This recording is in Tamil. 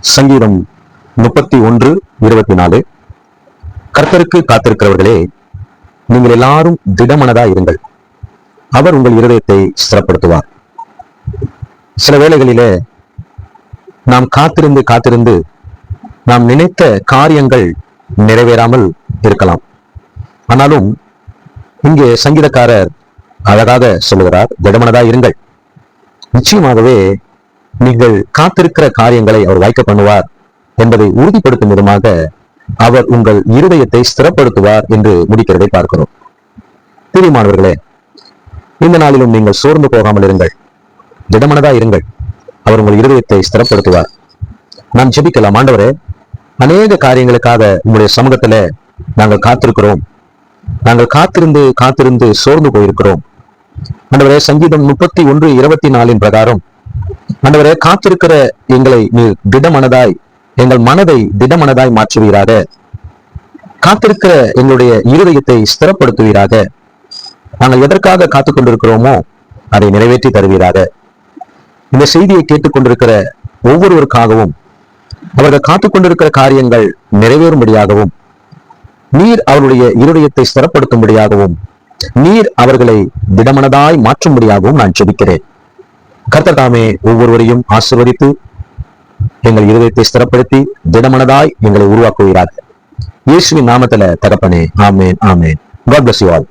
சங்கீதம் 31:24. கர்த்தருக்கு காத்திருக்கிறவர்களே, நீங்கள் எல்லாரும் திடமனதா இருங்கள், அவர் உங்கள் இருதயத்தை ஸ்திரப்படுத்துவார். சில வேளைகளிலே நாம் காத்திருந்து காத்திருந்து நாம் நினைத்த காரியங்கள் நிறைவேறாமல் இருக்கலாம். ஆனாலும் இங்கே சங்கீதக்காரர் அழகாக சொல்லுகிறார், திடமனதா இருங்கள். நிச்சயமாகவே நீங்கள் காத்திருக்கிற காரியங்களை அவர் வாய்க்க பண்ணுவார் என்பதை உறுதிப்படுத்தும் விதமாக அவர் உங்கள் இருதயத்தை ஸ்திரப்படுத்துவார் என்று முடிக்கிறதை பார்க்கிறோம். பிரியமானவர்களே, இந்த நாளிலும் நீங்கள் சோர்ந்து போகாமல் இருங்கள், திடமனதா இருங்கள், அவர் உங்கள் இருதயத்தை ஸ்திரப்படுத்துவார். நாம் ஜெபிக்கலாம். ஆண்டவரே, அநேக காரியங்களுக்காக உங்களுடைய சமூகத்துல நாங்கள் காத்திருக்கிறோம், நாங்கள் காத்திருந்து காத்திருந்து சோர்ந்து போயிருக்கிறோம். ஆண்டவரே, சங்கீதம் 31:24 பிரகாரம் ஆண்டவரே, காத்திருக்கிற எங்களை நீர் திடமனதாய், எங்கள் மனதை திடமனதாய் மாற்றுவீராக, காத்திருக்கிற எங்களுடைய இருதயத்தை ஸ்திரப்படுத்துவீராக. நாங்கள் எதற்காக காத்துக் கொண்டிருக்கிறோமோ அதை நிறைவேற்றி தருவீராக. இந்த செய்தியை கேட்டுக்கொண்டிருக்கிற ஒவ்வொருவருக்காகவும் அவர்கள் காத்துக் கொண்டிருக்கிற காரியங்கள் நிறைவேறும்படியாகவும், நீர் அவருடைய இருதயத்தை ஸ்திரப்படுத்தும்படியாகவும், நீர் அவர்களை திடமனதாய் மாற்றும்படியாகவும் நான் ஜெபிக்கிறேன். கர்த்தர் தாமே ஒவ்வொருவரையும் ஆசீர்வதித்து எங்கள் இருதயத்தை ஸ்திரப்படுத்தி திடமனதாய் எங்களை உருவாக்குகிறார். இயேசுவின் நாமத்துல தகப்பனே, ஆமேன், ஆமேன். God bless you all.